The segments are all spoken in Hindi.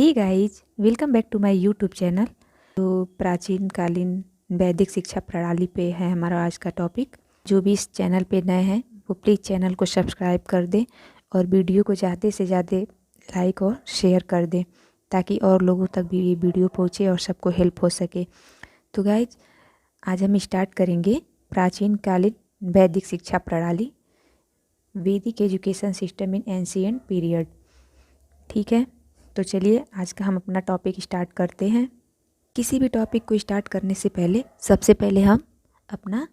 Hey guys, welcome back to my YouTube channel. तो प्राचीन कालीन वैदिक शिक्षा प्रणाली पे है हमारा आज का टॉपिक। जो भी इस चैनल पे नए हैं वो प्लीज़ चैनल को सब्सक्राइब कर दें और वीडियो को ज़्यादा से ज़्यादा लाइक और शेयर कर दें ताकि और लोगों तक भी ये वीडियो पहुँचे और सबको हेल्प हो सके। तो गाइज, आज हम स्टार्ट करेंगे प्राचीन कालीन वैदिक शिक्षा प्रणाली, वैदिक education system in ancient period. ठीक है, तो चलिए आज का हम अपना टॉपिक स्टार्ट करते हैं। किसी भी टॉपिक को स्टार्ट करने से पहले सबसे पहले हम अपना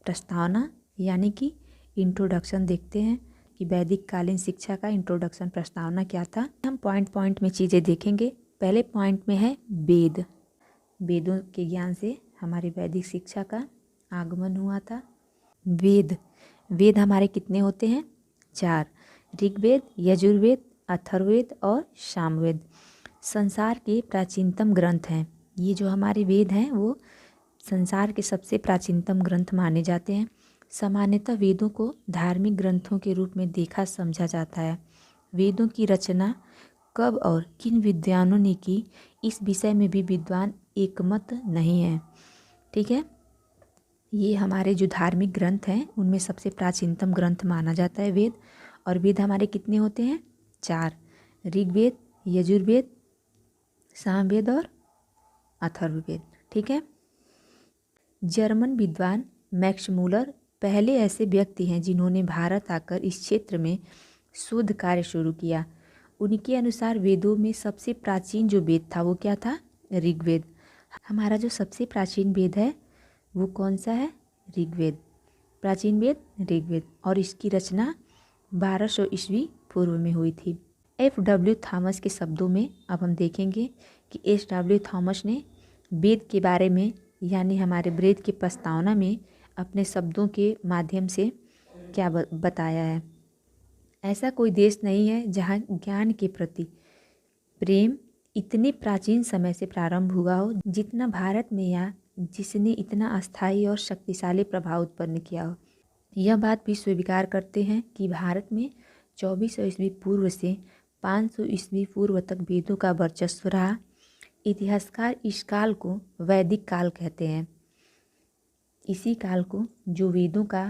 प्रस्तावना यानी कि इंट्रोडक्शन देखते हैं कि वैदिक कालीन शिक्षा का इंट्रोडक्शन प्रस्तावना क्या था। हम पॉइंट पॉइंट में चीज़ें देखेंगे। पहले पॉइंट में है वेद। वेदों के ज्ञान से हमारी वैदिक शिक्षा का आगमन हुआ था। वेद हमारे कितने होते हैं? 4। ऋग्वेद, यजुर्वेद, अथर्ववेद और सामवेद संसार के प्राचीनतम ग्रंथ हैं। ये जो हमारे वेद हैं वो संसार के सबसे प्राचीनतम ग्रंथ माने जाते हैं। सामान्यतः वेदों को धार्मिक ग्रंथों के रूप में देखा समझा जाता है। वेदों की रचना कब और किन विद्वानों ने की, इस विषय में भी विद्वान एकमत नहीं है। ठीक है, ये हमारे जो धार्मिक ग्रंथ हैं उनमें सबसे प्राचीनतम ग्रंथ माना जाता है वेद। और वेद हमारे कितने होते हैं? 4। ऋग्वेद, यजुर्वेद, सामवेद और अथर्ववेद। ठीक है। जर्मन विद्वान मैक्स मूलर पहले ऐसे व्यक्ति हैं जिन्होंने भारत आकर इस क्षेत्र में शोध कार्य शुरू किया। उनके अनुसार वेदों में सबसे प्राचीन जो वेद था वो क्या था? ऋग्वेद। हमारा जो सबसे प्राचीन वेद है वो कौन सा है? ऋग्वेद। प्राचीन वेद ऋग्वेद, और इसकी रचना 1200 ईस्वी पूर्व में हुई थी। F.W. थॉमस के शब्दों में अब हम देखेंगे कि H.W. थॉमस ने वेद के बारे में यानी हमारे वेद की प्रस्तावना में अपने शब्दों के माध्यम से क्या बताया है। ऐसा कोई देश नहीं है जहाँ ज्ञान के प्रति प्रेम इतने प्राचीन समय से प्रारंभ हुआ हो जितना भारत में, या जिसने इतना अस्थायी और शक्तिशाली प्रभाव उत्पन्न किया हो। यह बात भी स्वीकार करते हैं कि भारत में 2400 ईस्वी पूर्व से 500 ईस्वी पूर्व तक वेदों का वर्चस्व रहा। इतिहासकार इस काल को वैदिक काल कहते हैं। इसी काल को, जो वेदों का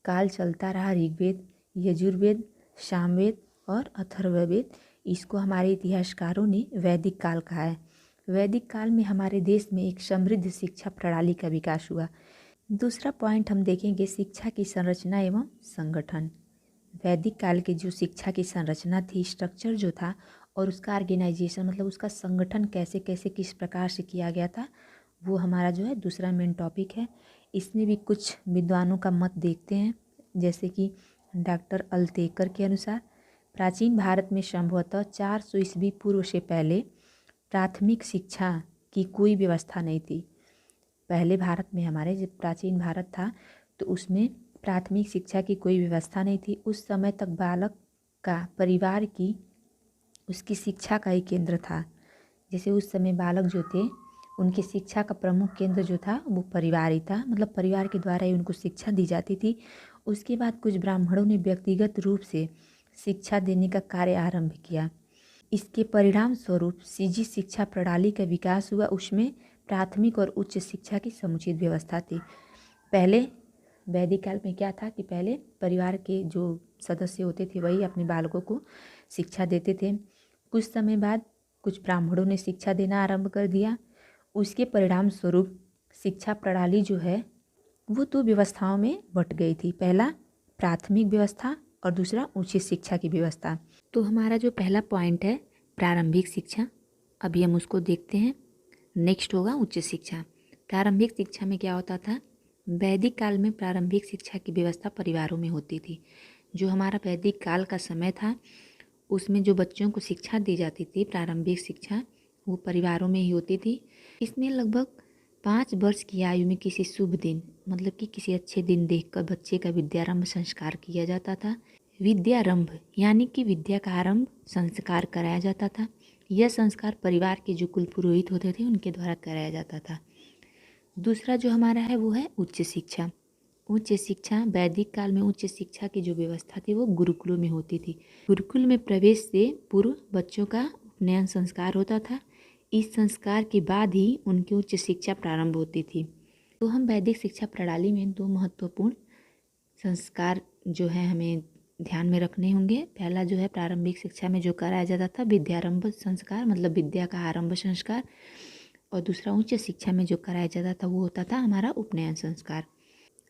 काल चलता रहा, ऋग्वेद, यजुर्वेद, सामवेद और अथर्ववेद, इसको हमारे इतिहासकारों ने वैदिक काल कहा है। वैदिक काल में हमारे देश में एक समृद्ध शिक्षा प्रणाली का विकास हुआ। दूसरा पॉइंट हम देखेंगे शिक्षा की संरचना एवं संगठन। वैदिक काल की जो शिक्षा की संरचना थी, स्ट्रक्चर जो था, और उसका ऑर्गेनाइजेशन मतलब उसका संगठन कैसे कैसे किस प्रकार से किया गया था, वो हमारा जो है दूसरा मेन टॉपिक है। इसमें भी कुछ विद्वानों का मत देखते हैं, जैसे कि डॉक्टर अल्तेकर के अनुसार प्राचीन भारत में संभवतः 400 ईस्वी पूर्व से पहले प्राथमिक शिक्षा की कोई व्यवस्था नहीं थी। पहले भारत में, हमारे जब प्राचीन भारत था तो उसमें प्राथमिक शिक्षा की कोई व्यवस्था नहीं थी। उस समय तक बालक का परिवार की उसकी शिक्षा का ही केंद्र था। जैसे उस समय बालक जो थे उनकी शिक्षा का प्रमुख केंद्र जो था वो परिवार ही था, मतलब परिवार के द्वारा ही उनको शिक्षा दी जाती थी। उसके बाद कुछ ब्राह्मणों ने व्यक्तिगत रूप से शिक्षा देने का कार्य आरंभ किया। इसके परिणाम स्वरूप सीजी शिक्षा प्रणाली का विकास हुआ। उसमें प्राथमिक और उच्च शिक्षा की समुचित व्यवस्था थी। पहले वैदिक काल में क्या था कि पहले परिवार के जो सदस्य होते थे वही अपने बालकों को शिक्षा देते थे। कुछ समय बाद कुछ ब्राह्मणों ने शिक्षा देना आरंभ कर दिया। उसके परिणाम स्वरूप शिक्षा प्रणाली जो है वो दो व्यवस्थाओं में बट गई थी। पहला प्राथमिक व्यवस्था और दूसरा उच्च शिक्षा की व्यवस्था। तो हमारा जो पहला पॉइंट है प्रारंभिक शिक्षा, अभी हम उसको देखते हैं। नेक्स्ट होगा उच्च शिक्षा। प्रारंभिक शिक्षा में क्या होता था? वैदिक काल में प्रारंभिक शिक्षा की व्यवस्था परिवारों में होती थी। जो हमारा वैदिक काल का समय था उसमें जो बच्चों को शिक्षा दी जाती थी, प्रारंभिक शिक्षा, वो परिवारों में ही होती थी। इसमें लगभग 5 वर्ष की आयु में किसी शुभ दिन, मतलब कि किसी अच्छे दिन देखकर बच्चे का विद्यारंभ संस्कार किया जाता था। विद्यारंभ यानी कि विद्या का आरंभ संस्कार कराया जाता था। यह संस्कार परिवार के जो कुल पुरोहित होते थे उनके द्वारा कराया जाता था। दूसरा जो हमारा है वो है उच्च शिक्षा। उच्च शिक्षा, वैदिक काल में उच्च शिक्षा की जो व्यवस्था थी वो गुरुकुलों में होती थी। गुरुकुल में प्रवेश से पूर्व बच्चों का उपनयन संस्कार होता था। इस संस्कार के बाद ही उनकी उच्च शिक्षा प्रारंभ होती थी। तो हम वैदिक शिक्षा प्रणाली में दो महत्वपूर्ण संस्कार जो है हमें ध्यान में रखने होंगे। पहला जो है प्रारंभिक शिक्षा में जो कराया जाता था विद्यारंभ संस्कार, मतलब विद्या का आरंभ संस्कार, और दूसरा उच्च शिक्षा में जो कराया जाता था वो होता था हमारा उपनयन संस्कार।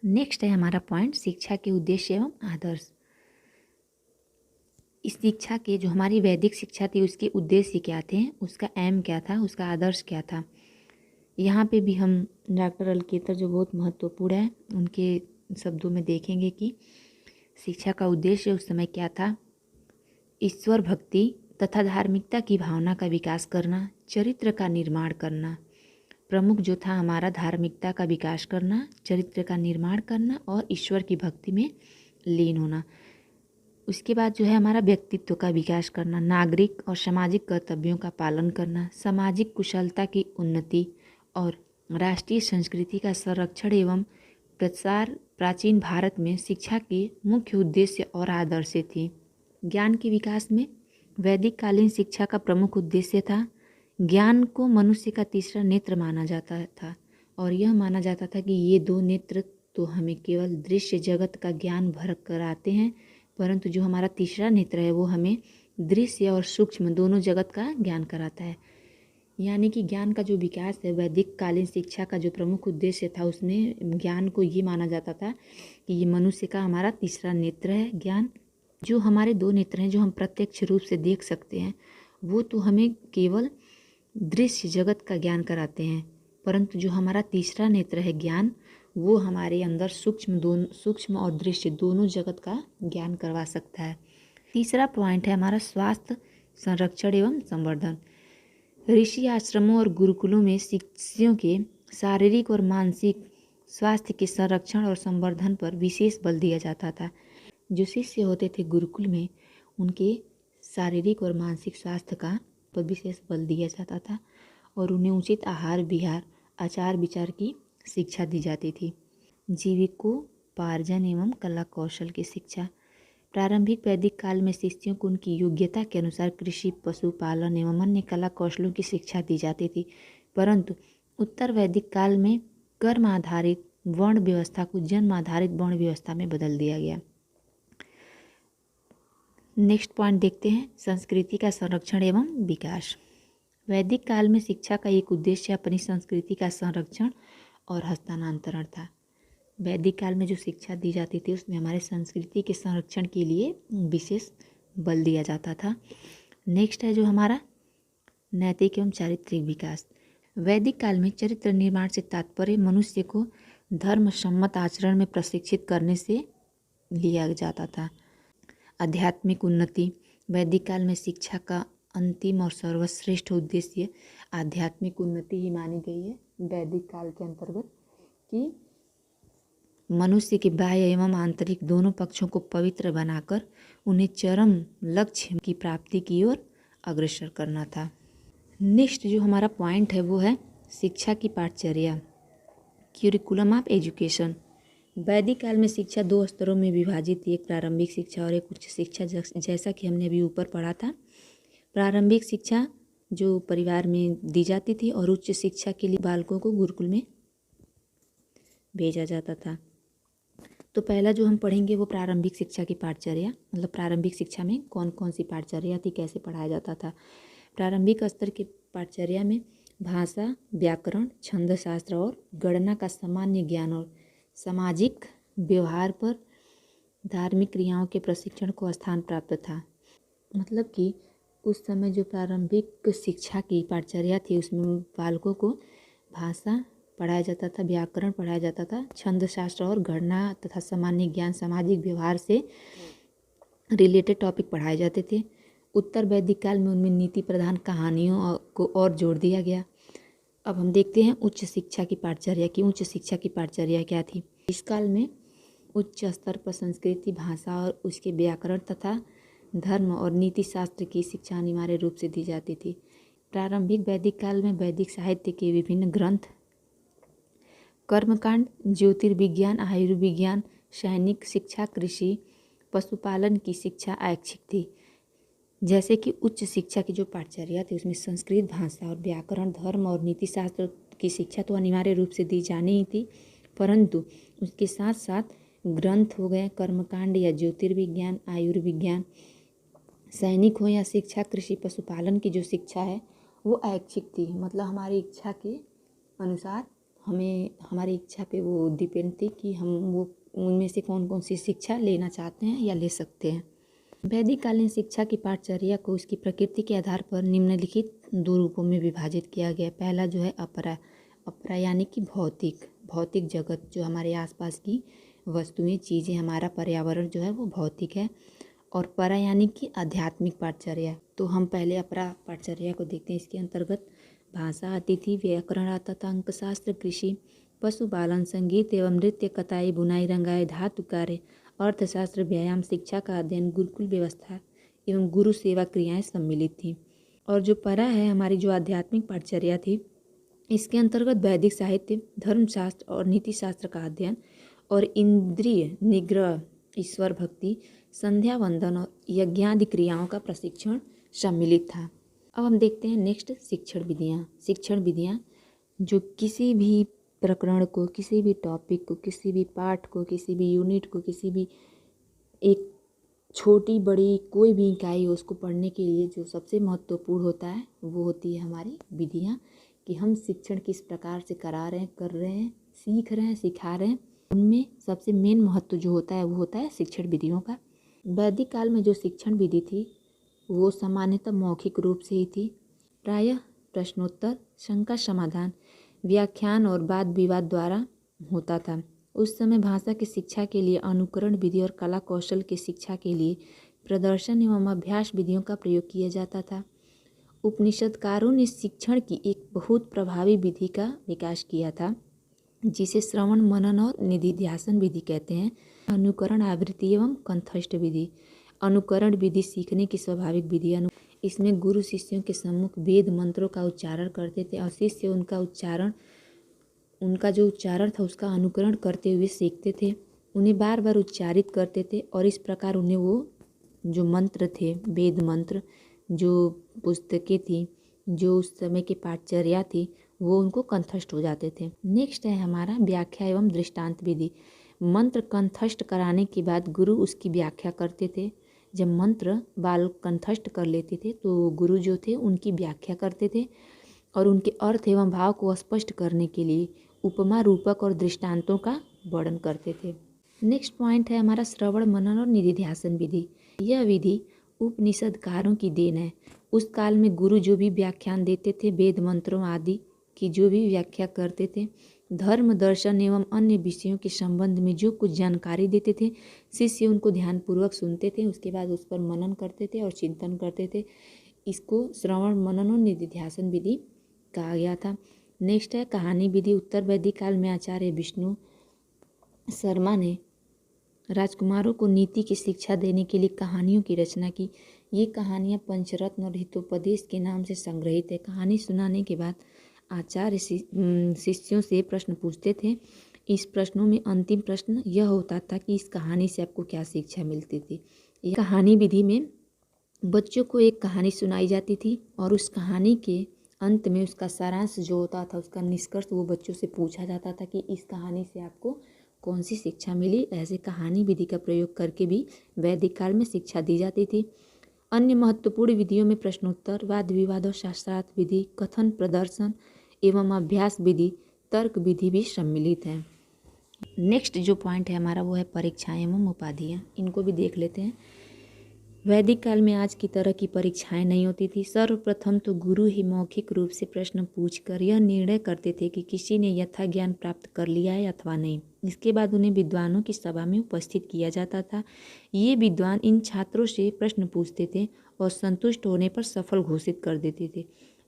नेक्स्ट है हमारा पॉइंट शिक्षा के उद्देश्य एवं आदर्श। इस शिक्षा के जो हमारी वैदिक शिक्षा थी उसके उद्देश्य क्या थे, उसका एम क्या था, उसका आदर्श क्या था। यहाँ पे भी हम डॉक्टर अलकेतर जो बहुत महत्वपूर्ण है उनके शब्दों में देखेंगे कि शिक्षा का उद्देश्य उस समय क्या था। ईश्वर भक्ति तथा धार्मिकता की भावना का विकास करना, चरित्र का निर्माण करना। प्रमुख जो था हमारा धार्मिकता का विकास करना, चरित्र का निर्माण करना और ईश्वर की भक्ति में लीन होना। उसके बाद जो है हमारा व्यक्तित्व का विकास करना, नागरिक और सामाजिक कर्तव्यों का पालन करना, सामाजिक कुशलता की उन्नति और राष्ट्रीय संस्कृति का संरक्षण एवं प्रसार। प्राचीन भारत में शिक्षा के मुख्य उद्देश्य और आदर्श थे। ज्ञान के विकास में वैदिक कालीन शिक्षा का प्रमुख उद्देश्य था। ज्ञान को मनुष्य का तीसरा नेत्र माना जाता था और यह माना जाता था कि ये दो नेत्र तो हमें केवल दृश्य जगत का ज्ञान भर कर आते हैं, परंतु जो हमारा तीसरा नेत्र है वो हमें दृश्य और सूक्ष्म दोनों जगत का ज्ञान कराता है। यानी कि ज्ञान का जो विकास है वैदिक कालीन शिक्षा का जो प्रमुख उद्देश्य था उसमें ज्ञान को ये माना जाता था कि ये मनुष्य का हमारा तीसरा नेत्र है। ज्ञान जो हमारे दो नेत्र हैं जो हम प्रत्यक्ष रूप से देख सकते हैं वो तो हमें केवल दृश्य जगत का ज्ञान कराते हैं, परंतु जो हमारा तीसरा नेत्र है ज्ञान वो हमारे अंदर सूक्ष्म और दृश्य दोनों जगत का ज्ञान करवा सकता है। तीसरा पॉइंट है हमारा स्वास्थ्य संरक्षण एवं संवर्धन। ऋषि आश्रमों और गुरुकुलों में शिष्यों के शारीरिक और मानसिक स्वास्थ्य के संरक्षण और संवर्धन पर विशेष बल दिया जाता था। जो शिष्य होते थे गुरुकुल में उनके शारीरिक और मानसिक स्वास्थ्य का पर विशेष बल दिया जाता था और उन्हें उचित आहार विहार आचार विचार की शिक्षा दी जाती थी। जीविकोपार्जन एवं कला कौशल की शिक्षा। प्रारंभिक वैदिक काल में शिष्यों को उनकी योग्यता के अनुसार कृषि, पशुपालन एवं अन्य कला कौशलों की शिक्षा दी जाती थी, परंतु उत्तर वैदिक काल में कर्म आधारित वर्ण व्यवस्था को जन्म आधारित वर्ण व्यवस्था में बदल दिया गया। नेक्स्ट पॉइंट देखते हैं संस्कृति का संरक्षण एवं विकास। वैदिक काल में शिक्षा का एक उद्देश्य अपनी संस्कृति का संरक्षण और हस्तांतरण था। वैदिक काल में जो शिक्षा दी जाती थी उसमें हमारे संस्कृति के संरक्षण के लिए विशेष बल दिया जाता था। नेक्स्ट है जो हमारा नैतिक एवं चारित्रिक विकास। वैदिक काल में चरित्र निर्माण से तात्पर्य मनुष्य को धर्म सम्मत आचरण में प्रशिक्षित करने से लिया जाता था। आध्यात्मिक उन्नति। वैदिक काल में शिक्षा का अंतिम और सर्वश्रेष्ठ उद्देश्य आध्यात्मिक उन्नति ही मानी गई है वैदिक काल के अंतर्गत, कि मनुष्य के बाह्य एवं आंतरिक दोनों पक्षों को पवित्र बनाकर उन्हें चरम लक्ष्य की प्राप्ति की ओर अग्रसर करना था। नेक्स्ट जो हमारा पॉइंट है वो है शिक्षा की पाठचर्या, क्यूरिकुलम ऑफ एजुकेशन। वैदिक काल में शिक्षा दो स्तरों में विभाजित थी, एक प्रारंभिक शिक्षा और एक उच्च शिक्षा, जैसा कि हमने अभी ऊपर पढ़ा था। प्रारंभिक शिक्षा जो परिवार में दी जाती थी और उच्च शिक्षा के लिए बालकों को गुरुकुल में भेजा जाता था। तो पहला जो हम पढ़ेंगे वो प्रारंभिक शिक्षा की पाठचर्या, मतलब प्रारंभिक शिक्षा में कौन कौन सी पाठचर्या थी, कैसे पढ़ाया जाता था। प्रारंभिक स्तर की पाठचर्या में भाषा, व्याकरण, छंद शास्त्र और गणना का सामान्य ज्ञान और सामाजिक व्यवहार पर धार्मिक क्रियाओं के प्रशिक्षण को स्थान प्राप्त था। मतलब कि उस समय जो प्रारंभिक शिक्षा की पाठचर्या थी उसमें बालकों को भाषा पढ़ाया जाता था, व्याकरण पढ़ाया जाता था, छंद शास्त्र और गणना तथा सामान्य ज्ञान, सामाजिक व्यवहार से रिलेटेड टॉपिक पढ़ाए जाते थे। उत्तर वैदिक काल में उनमें नीति प्रधान कहानियों को और जोड़ दिया गया। अब हम देखते हैं उच्च शिक्षा की पाठचर्या की। उच्च शिक्षा की पाठचर्या क्या थी। इस काल में उच्च स्तर पर संस्कृति, भाषा और उसके व्याकरण तथा धर्म और नीति शास्त्र की शिक्षा अनिवार्य रूप से दी जाती थी। प्रारंभिक वैदिक काल में वैदिक साहित्य के विभिन्न ग्रंथ, कर्मकांड, ज्योतिर्विज्ञान, आयुर्विज्ञान, सैनिक शिक्षा, कृषि, पशुपालन की शिक्षा ऐच्छिक थी। जैसे कि उच्च शिक्षा की जो पाठचर्या थी उसमें संस्कृत भाषा और व्याकरण, धर्म और नीति शास्त्र की शिक्षा तो अनिवार्य रूप से दी जानी ही थी, परंतु उसके साथ साथ ग्रंथ हो गए, कर्मकांड या ज्योतिर्विज्ञान, आयुर्विज्ञान, सैनिक हो या शिक्षा, कृषि पशुपालन की जो शिक्षा है वो ऐच्छिक थी, मतलब हमारी इच्छा के अनुसार हमें, हमारी इच्छा पे वो डिपेंड थी कि हम वो उनमें से कौन कौन सी शिक्षा लेना चाहते हैं या ले सकते हैं। वैदिक कालीन शिक्षा की पाठचर्या को उसकी प्रकृति के आधार पर निम्नलिखित दो रूपों में विभाजित किया गया। पहला जो है अपरा, अपरा यानी कि भौतिक जगत, जो हमारे आसपास की वस्तुएं, चीज़ें, हमारा पर्यावरण जो है वो भौतिक है, और परा यानी कि आध्यात्मिक पाठचर्या। तो हम पहले अपरा पाठचर्या को देखते हैं। इसके अंतर्गत भाषा आती थी, व्याकरण आता था, अंकशास्त्र, कृषि, पशुपालन, संगीत एवं नृत्य, कताई, बुनाई, रंगाई, धातु कार्य, अर्थशास्त्र, व्यायाम, शिक्षा का अध्ययन, गुरुकुल व्यवस्था एवं गुरु सेवा क्रियाएं सम्मिलित थी। और जो परा है, हमारी जो आध्यात्मिक पाठचर्या थी, इसके अंतर्गत वैदिक साहित्य, धर्मशास्त्र और नीति शास्त्र का अध्ययन और इंद्रिय निग्रह, ईश्वर भक्ति, संध्या वंदन और यज्ञादि क्रियाओं का प्रशिक्षण सम्मिलित था। अब हम देखते हैं नेक्स्ट शिक्षण विधियाँ जो किसी भी प्रकरण को, किसी भी टॉपिक को, किसी भी पाठ को, किसी भी यूनिट को, किसी भी एक छोटी बड़ी कोई भी इकाई हो, उसको पढ़ने के लिए जो सबसे महत्वपूर्ण होता है वो होती है हमारी विधियाँ, कि हम शिक्षण किस प्रकार से करा रहे हैं, कर रहे हैं, सीख रहे हैं, सिखा रहे हैं। उनमें सबसे मेन महत्व जो होता है वो होता है शिक्षण विधियों का। वैदिक काल में जो शिक्षण विधि थी वो सामान्यतः मौखिक रूप से ही थी। प्रायः प्रश्नोत्तर, शंका समाधान, व्याख्यान और वाद विवाद द्वारा होता था। उस समय भाषा की शिक्षा के लिए अनुकरण विधि और कला कौशल की शिक्षा के लिए प्रदर्शन एवं अभ्यास विधियों का प्रयोग किया जाता था। उपनिषदकारों ने शिक्षण की एक बहुत प्रभावी विधि का विकास किया था, जिसे श्रवण, मनन और निधिध्यासन विधि कहते हैं। अनुकरण, आवृत्ति एवं कंठस्थ विधि। अनुकरण विधि सीखने की स्वाभाविक विधि। इसमें गुरु शिष्यों के सम्मुख वेद मंत्रों का उच्चारण करते थे और शिष्य उनका जो उच्चारण था उसका अनुकरण करते हुए सीखते थे, उन्हें बार बार उच्चारित करते थे और इस प्रकार उन्हें वो जो मंत्र थे, वेद मंत्र, जो पुस्तकें थी, जो उस समय की पाठचर्या थी, वो उनको कंठस्थ हो जाते थे। नेक्स्ट है हमारा व्याख्या एवं दृष्टांत विधि। मंत्र कंठस्थ कराने के बाद गुरु उसकी व्याख्या करते थे। जब मंत्र बालक कंठस्थ कर लेते थे तो गुरु जो थे उनकी व्याख्या करते थे और उनके अर्थ एवं भाव को स्पष्ट करने के लिए उपमा, रूपक और दृष्टांतों का वर्णन करते थे। नेक्स्ट पॉइंट है हमारा श्रवण, मनन और निधिध्यासन विधि। यह विधि उपनिषदकारों की देन है। उस काल में गुरु जो भी व्याख्यान देते थे, वेद मंत्रों आदि की जो भी व्याख्या करते थे, धर्म, दर्शन एवं अन्य विषयों के संबंध में जो कुछ जानकारी देते थे, शिष्य उनको ध्यानपूर्वक सुनते थे, उसके बाद उस पर मनन करते थे और चिंतन करते थे। इसको श्रवण, मनन और निधिध्यासन विधि कहा गया था। नेक्स्ट है कहानी विधि। उत्तर वैदिक काल में आचार्य विष्णु शर्मा ने राजकुमारों को नीति की शिक्षा देने के लिए कहानियों की रचना की। ये कहानियाँ पंचरत्न और हितोपदेश के नाम से संग्रहित है। कहानी सुनाने के बाद आचार्य शिष्यों से प्रश्न पूछते थे। इस प्रश्नों में अंतिम प्रश्न यह होता था कि इस कहानी से आपको क्या शिक्षा मिलती थी। ये कहानी विधि में बच्चों को एक कहानी सुनाई जाती थी और उस कहानी के अंत में उसका सारांश जो होता था, उसका निष्कर्ष वो बच्चों से पूछा जाता था कि इस कहानी से आपको कौन सी शिक्षा मिली। ऐसे कहानी विधि का प्रयोग करके भी वैदिक काल में शिक्षा दी जाती थी। अन्य महत्वपूर्ण विधियों में प्रश्नोत्तर, वाद विवाद और शास्त्रार्थ विधि, कथन, प्रदर्शन एवं अभ्यास विधि, तर्क विधि भी सम्मिलित है। नेक्स्ट जो पॉइंट है हमारा वो है परीक्षाएं एवं उपाधियाँ। इनको भी देख लेते हैं। वैदिक काल में आज की तरह की परीक्षाएं नहीं होती थी। सर्वप्रथम तो गुरु ही मौखिक रूप से प्रश्न पूछकर यह निर्णय करते थे कि किसी ने यथा ज्ञान प्राप्त कर लिया है अथवा नहीं। इसके बाद उन्हें विद्वानों की सभा में उपस्थित किया जाता था। ये विद्वान इन छात्रों से प्रश्न पूछते थे और संतुष्ट होने पर सफल घोषित कर देते थे।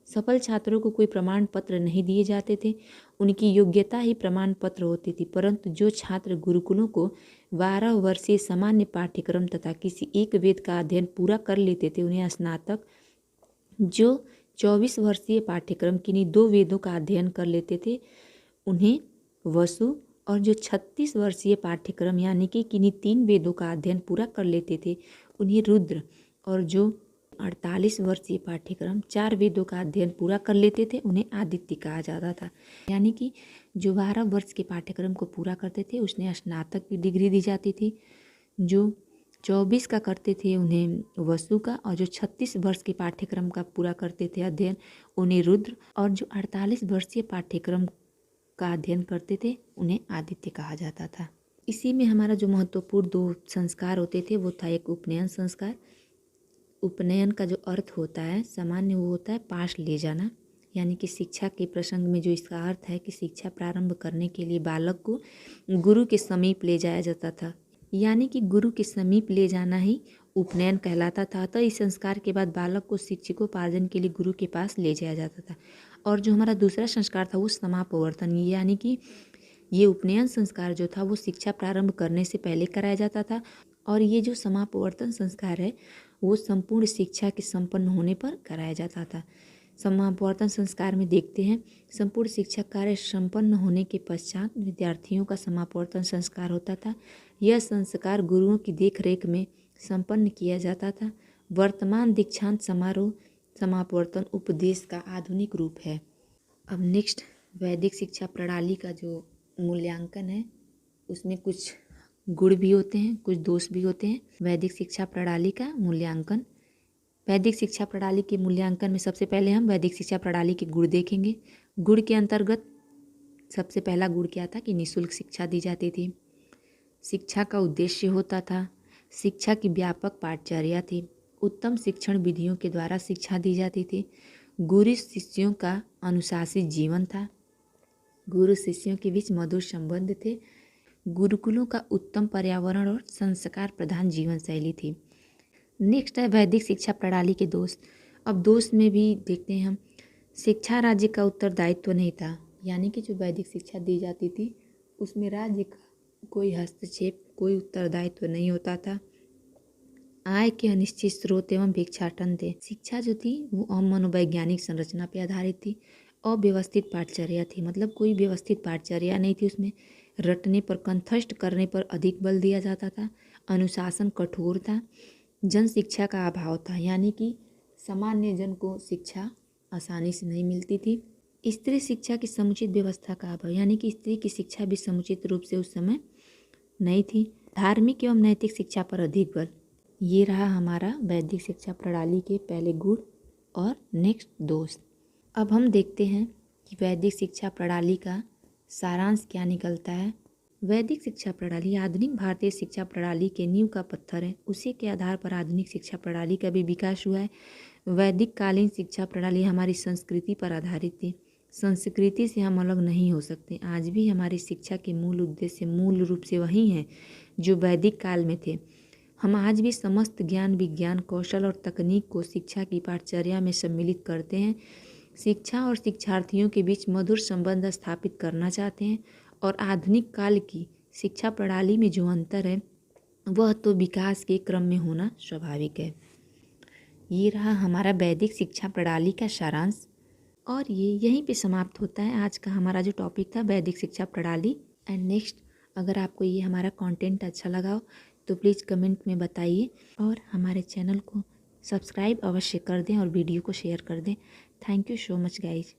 सफल छात्रों को कोई प्रमाण पत्र नहीं दिए जाते थे, उनकी योग्यता ही प्रमाण पत्र होती थी। परंतु जो छात्र गुरुकुलों को 12 वर्षीय सामान्य पाठ्यक्रम तथा किसी एक वेद का अध्ययन पूरा कर लेते थे, उन्हें स्नातक, जो 24 वर्षीय पाठ्यक्रम किन्हीं 2 वेदों का अध्ययन कर लेते थे उन्हें वसु, और जो 36 वर्षीय पाठ्यक्रम यानी कि किन्हीं 3 वेदों का अध्ययन पूरा कर लेते थे उन्हें रुद्र, और जो 48 वर्षीय पाठ्यक्रम 4 वेदों का अध्ययन पूरा कर लेते थे उन्हें आदित्य कहा जाता था। यानी कि जो 12 वर्ष के पाठ्यक्रम को पूरा करते थे उसने स्नातक की डिग्री दी जाती थी। जो 24 का करते थे उन्हें वसु का, और जो 36 वर्ष के पाठ्यक्रम का पूरा करते थे अध्ययन उन्हें रुद्र, और जो 48 वर्षीय पाठ्यक्रम का अध्ययन करते थे उन्हें आदित्य कहा जाता था। इसी में हमारा जो महत्वपूर्ण 2 संस्कार होते थे वो था एक उपनयन संस्कार। उपनयन का जो अर्थ होता है सामान्य वो होता है पास ले जाना, यानी कि शिक्षा के प्रसंग में जो इसका अर्थ है कि शिक्षा प्रारंभ करने के लिए बालक को गुरु के समीप ले जाया जाता था, यानी कि गुरु के समीप ले जाना ही उपनयन कहलाता था। तो इस संस्कार के बाद बालक को शिक्षकोपार्जन के लिए गुरु के पास ले जाया जाता था। और जो हमारा दूसरा संस्कार था वो समापवर्तन, यानी कि ये उपनयन संस्कार जो था वो शिक्षा प्रारंभ करने से पहले कराया जाता था। और ये जो समापवर्तन संस्कार है वो संपूर्ण शिक्षा के संपन्न होने पर कराया जाता था। समापवर्तन संस्कार में देखते हैं संपूर्ण शिक्षा कार्य संपन्न होने के पश्चात विद्यार्थियों का समापवर्तन संस्कार होता था। यह संस्कार गुरुओं की देखरेख में संपन्न किया जाता था। वर्तमान दीक्षांत समारोह समापवर्तन उपदेश का आधुनिक रूप है। अब नेक्स्ट वैदिक शिक्षा प्रणाली का जो मूल्यांकन है उसमें कुछ गुण भी होते हैं, कुछ दोष भी होते हैं। वैदिक शिक्षा प्रणाली का मूल्यांकन। वैदिक शिक्षा प्रणाली के मूल्यांकन में सबसे पहले हम वैदिक शिक्षा प्रणाली के गुण देखेंगे। गुण के अंतर्गत सबसे पहला गुण क्या था कि निःशुल्क शिक्षा दी जाती थी। शिक्षा का उद्देश्य होता था, शिक्षा की व्यापक पाठचर्या थी, उत्तम शिक्षण विधियों के द्वारा शिक्षा दी जाती थी, गुरु शिष्यों का अनुशासित जीवन था, गुरु शिष्यों के बीच मधुर संबंध थे, गुरुकुलों का उत्तम पर्यावरण और संस्कार प्रधान जीवन शैली थी। नेक्स्ट है वैदिक शिक्षा प्रणाली के दोष। अब दोष में भी देखते हैं हम, शिक्षा राज्य का उत्तरदायित्व नहीं था, यानी कि जो वैदिक शिक्षा दी जाती थी उसमें राज्य का कोई हस्तक्षेप, कोई उत्तरदायित्व नहीं होता था। आय के अनिश्चित स्रोत एवं भिक्षाटन थे। शिक्षा जो थी वो मनोवैज्ञानिक संरचना पर आधारित थी। अव्यवस्थित पाठचर्या थी, मतलब कोई व्यवस्थित पाठचर्या नहीं थी उसमें। रटने पर, कंठस्थ करने पर अधिक बल दिया जाता था। अनुशासन कठोर था। जन शिक्षा का अभाव था, यानी कि सामान्य जन को शिक्षा आसानी से नहीं मिलती थी। स्त्री शिक्षा की समुचित व्यवस्था का अभाव, यानी कि स्त्री की शिक्षा भी समुचित रूप से उस समय नहीं थी। धार्मिक एवं नैतिक शिक्षा पर अधिक बल। ये रहा हमारा वैदिक शिक्षा प्रणाली के पहले गुण और नेक्स्ट दोष। अब हम देखते हैं कि वैदिक शिक्षा प्रणाली का सारांश क्या निकलता है। वैदिक शिक्षा प्रणाली आधुनिक भारतीय शिक्षा प्रणाली के नींव का पत्थर है। उसी के आधार पर आधुनिक शिक्षा प्रणाली का भी विकास हुआ है। वैदिक कालीन शिक्षा प्रणाली हमारी संस्कृति पर आधारित थी। संस्कृति से हम अलग नहीं हो सकते। आज भी हमारी शिक्षा के मूल उद्देश्य मूल रूप से वही हैं जो वैदिक काल में थे। हम आज भी समस्त ज्ञान, विज्ञान, कौशल और तकनीक को शिक्षा की पाठचर्या में सम्मिलित करते हैं। शिक्षा और शिक्षार्थियों के बीच मधुर संबंध स्थापित करना चाहते हैं। और आधुनिक काल की शिक्षा प्रणाली में जो अंतर है वह तो विकास के क्रम में होना स्वाभाविक है। ये रहा हमारा वैदिक शिक्षा प्रणाली का सारांश, और ये यहीं पे समाप्त होता है आज का हमारा जो टॉपिक था वैदिक शिक्षा प्रणाली। एंड नेक्स्ट, अगर आपको ये हमारा कंटेंट अच्छा लगा हो तो प्लीज़ कमेंट में बताइए, और हमारे चैनल को सब्सक्राइब अवश्य कर दें और वीडियो को शेयर कर दें। Thank you so much guys.